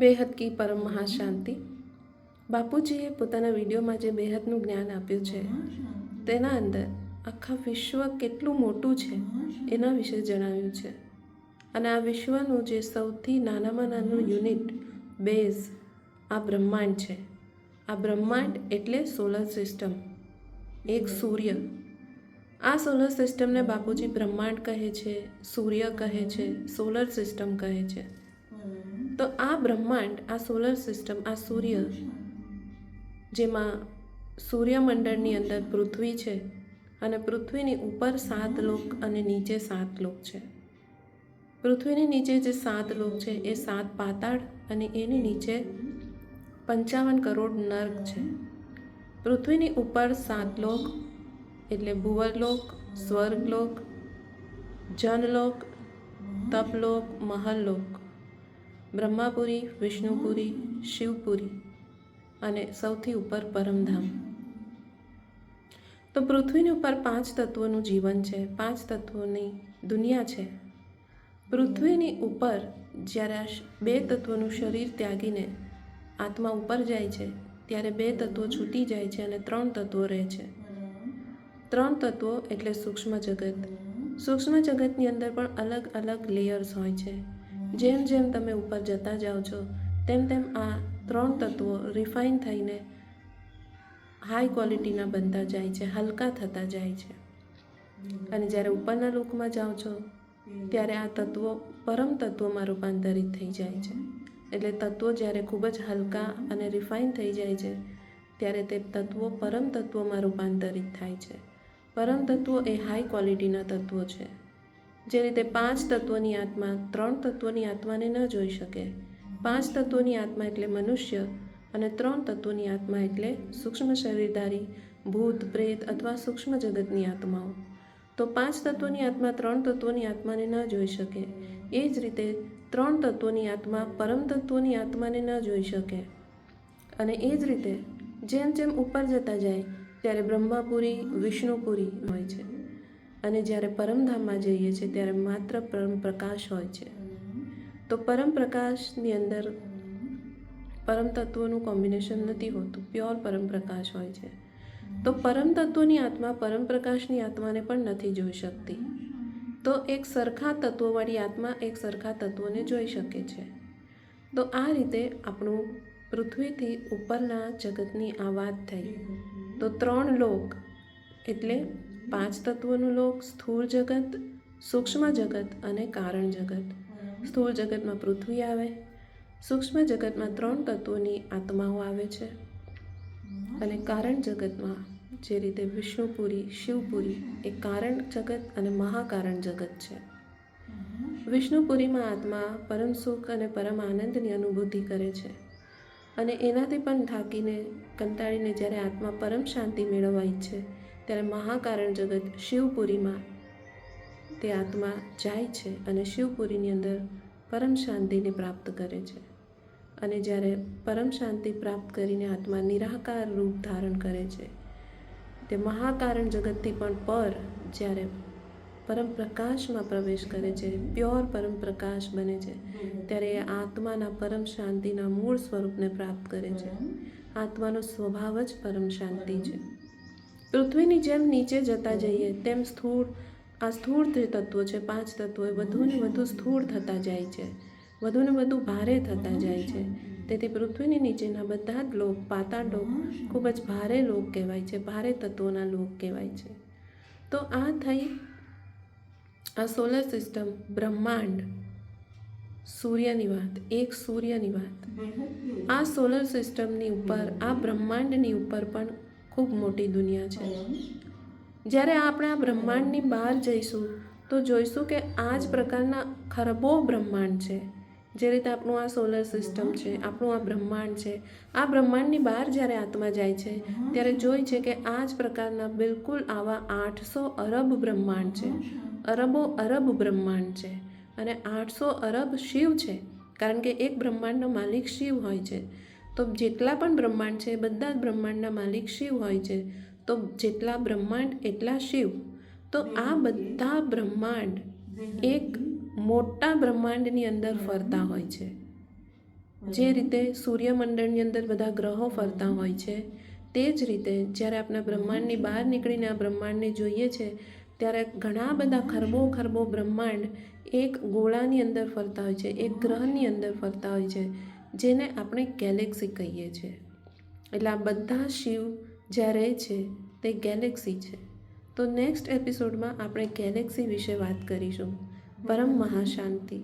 બેહદ કી પરમ મહાશાંતિ. બાપુજીએ પોતાના વિડીયોમાં જે બેહદનું જ્ઞાન આપ્યું છે તેના અંદર આખા વિશ્વ કેટલું મોટું છે એના વિશે જણાવ્યું છે. અને આ વિશ્વનું જે સૌથી નાનામાં નાનું યુનિટ બેઝ આ બ્રહ્માંડ છે. આ બ્રહ્માંડ એટલે સોલર સિસ્ટમ, એક સૂર્ય. આ સોલર સિસ્ટમને બાપુજી બ્રહ્માંડ કહે છે, સૂર્ય કહે છે, સોલર સિસ્ટમ કહે છે. તો આ બ્રહ્માંડ, આ સોલર સિસ્ટમ, આ સૂર્ય, જેમાં સૂર્યમંડળની અંદર પૃથ્વી છે અને પૃથ્વીની ઉપર 7 લોક અને નીચે 7 લોક છે. પૃથ્વીની નીચે જે 7 લોક છે એ 7 પાતાળ અને એની નીચે 55 કરોડ નર્ક છે. પૃથ્વીની ઉપર 7 લોક એટલે ભુવરલોક, સ્વર્ગલોક, જનલોક, તપલોક, મહલલોક, બ્રહ્માપુરી, વિષ્ણુપુરી, શિવપુરી અને સૌથી ઉપર પરમધામ. તો પૃથ્વીની ઉપર 5 તત્વોનું જીવન છે, 5 તત્વોની દુનિયા છે. પૃથ્વીની ઉપર જ્યારે 2 તત્વોનું શરીર ત્યાગીને આત્મા ઉપર જાય છે ત્યારે 2 તત્વો છૂટી જાય છે અને 3 તત્વો રહે છે. 3 તત્વો એટલે સૂક્ષ્મ જગત. સૂક્ષ્મ જગતની અંદર પણ અલગ અલગ લેયર્સ હોય છે. જેમ જેમ તમે ઉપર જતા જાઓ છો તેમ તેમ આ 3 તત્વો રિફાઇન થઈને હાઈ ક્વોલિટીના બનતા જાય છે, હલકા થતા જાય છે. અને જ્યારે ઉપરના લોકમાં જાઓ છો ત્યારે આ તત્વો પરમ તત્વોમાં રૂપાંતરિત થઈ જાય છે. એટલે તત્વો જ્યારે ખૂબ જ હલકા અને રિફાઇન થઈ જાય છે ત્યારે તે તત્વો પરમ તત્વોમાં રૂપાંતરિત થાય છે. પરમ તત્વો એ હાઈ ક્વોલિટીના તત્વો છે. જે રીતે 5 તત્વોની આત્મા 3 તત્વોની આત્માને ન જોઈ શકે. 5 તત્વોની આત્મા એટલે મનુષ્ય અને 3 તત્વોની આત્મા એટલે સૂક્ષ્મ શરીરધારી ભૂત, પ્રેત અથવા સૂક્ષ્મ જગતની આત્માઓ. તો 5 તત્વોની આત્મા 3 તત્વોની આત્માને ન જોઈ શકે. એ જ રીતે 3 તત્વોની આત્મા પરમ તત્વોની આત્માને ન જોઈ શકે. અને એ જ રીતે જેમ જેમ ઉપર જતા જાય ત્યારે બ્રહ્માપુરી, વિષ્ણુપુરી હોય છે. અને જ્યારે પરમધામમાં જઈએ છીએ ત્યારે માત્ર પરમ પ્રકાશ હોય છે. તો પરમ પ્રકાશની અંદર પરમ તત્વોનું કોમ્બિનેશન નથી હોતું, પ્યોર પરમ પ્રકાશ હોય છે. તો પરમ તત્વોની આત્મા પરમ પ્રકાશની આત્માને પણ નથી જોઈ શકતી. તો એક સરખા તત્વોવાળી આત્મા એક સરખા તત્વોને જોઈ શકે છે. તો આ રીતે આપણું પૃથ્વીથી ઉપરના જગતની આ વાત થઈ. તો 3 લોક એટલે 5 તત્વોનું લોક, સ્થૂળ જગત, સૂક્ષ્મ જગત અને કારણ જગત. સ્થૂળ જગતમાં પૃથ્વી આવે, સૂક્ષ્મ જગતમાં 3 તત્વોની આત્માઓ આવે છે અને કારણ જગતમાં જે રીતે વિષ્ણુપુરી, શિવપુરી એ કારણ જગત અને મહાકારણ જગત છે. વિષ્ણુપુરીમાં આત્મા પરમ સુખ અને પરમ આનંદની અનુભૂતિ કરે છે અને એનાથી પણ થાકીને કંટાળીને જ્યારે આત્મા પરમ શાંતિ મેળવવા ઈચ્છે ત્યારે મહાકારણ જગત શિવપુરીમાં તે આત્મા જાય છે અને શિવપુરીની અંદર પરમ શાંતિને પ્રાપ્ત કરે છે. અને જ્યારે પરમ શાંતિ પ્રાપ્ત કરીને આત્મા નિરાકાર રૂપ ધારણ કરે છે તે મહાકારણ જગતથી પણ પર જ્યારે પરમ પ્રકાશમાં પ્રવેશ કરે છે, પ્યોર પરમ પ્રકાશ બને છે ત્યારે એ આત્માના પરમ શાંતિના મૂળ સ્વરૂપને પ્રાપ્ત કરે છે. આત્માનો સ્વભાવ જ પરમ શાંતિ છે. પૃથ્વીની જેમ નીચે જતા જઈએ તેમ આ સ્થૂળ તત્વો છે, 5 તત્વો એ વધુને વધુ સ્થૂળ થતા જાય છે, વધુને વધુ ભારે થતા જાય છે. તેથી પૃથ્વીની નીચેના બધા જ લોક, પાતાળ લોક ખૂબ જ ભારે લોક કહેવાય છે, ભારે તત્વોના લોક કહેવાય છે. તો આ થઈ આ સોલર સિસ્ટમ, બ્રહ્માંડ, સૂર્યની વાત, એક સૂર્યની વાત. આ સોલર સિસ્ટમની ઉપર, આ બ્રહ્માંડની ઉપર પણ ખૂબ મોટી દુનિયા છે. જ્યારે આપણે આ બ્રહ્માંડની બહાર જઈશું તો જોઈશું કે આ જ પ્રકારના ખરબો બ્રહ્માંડ છે. જે રીતે આપણું આ સોલર સિસ્ટમ છે, આપણું આ બ્રહ્માંડ છે. આ બ્રહ્માંડની બહાર જ્યારે આત્મા જાય છે ત્યારે જોઈ છે કે આ જ પ્રકારના બિલકુલ આવા 800 અરબ બ્રહ્માંડ છે, અરબો અરબ બ્રહ્માંડ છે. અને 800 અરબ શિવ છે, કારણ કે એક બ્રહ્માંડનો માલિક શિવ હોય છે. તો જેટલા પણ બ્રહ્માંડ છે બધા જ બ્રહ્માંડના માલિક શિવ હોય છે. તો જેટલા બ્રહ્માંડ એટલા શિવ. તો આ બધા બ્રહ્માંડ એક મોટા બ્રહ્માંડની અંદર ફરતા હોય છે. જે રીતે સૂર્યમંડળની અંદર બધા ગ્રહો ફરતા હોય છે, તે જ રીતે જ્યારે આપણા બ્રહ્માંડની બહાર નીકળીને આ બ્રહ્માંડને જોઈએ છે ત્યારે ઘણા બધા ખરબો ખરબો બ્રહ્માંડ એક ગોળાની અંદર ફરતા હોય છે, એક ગ્રહની અંદર ફરતા હોય છે, જેને આપણે ગેલેક્સી કહીએ છીએ. એટલે આ બધા શિવ જ્યાં રહે છે તે ગેલેક્સી છે. તો નેક્સ્ટ એપિસોડમાં આપણે ગેલેક્સી વિશે વાત કરીશું. પરમ મહાશાંતિ.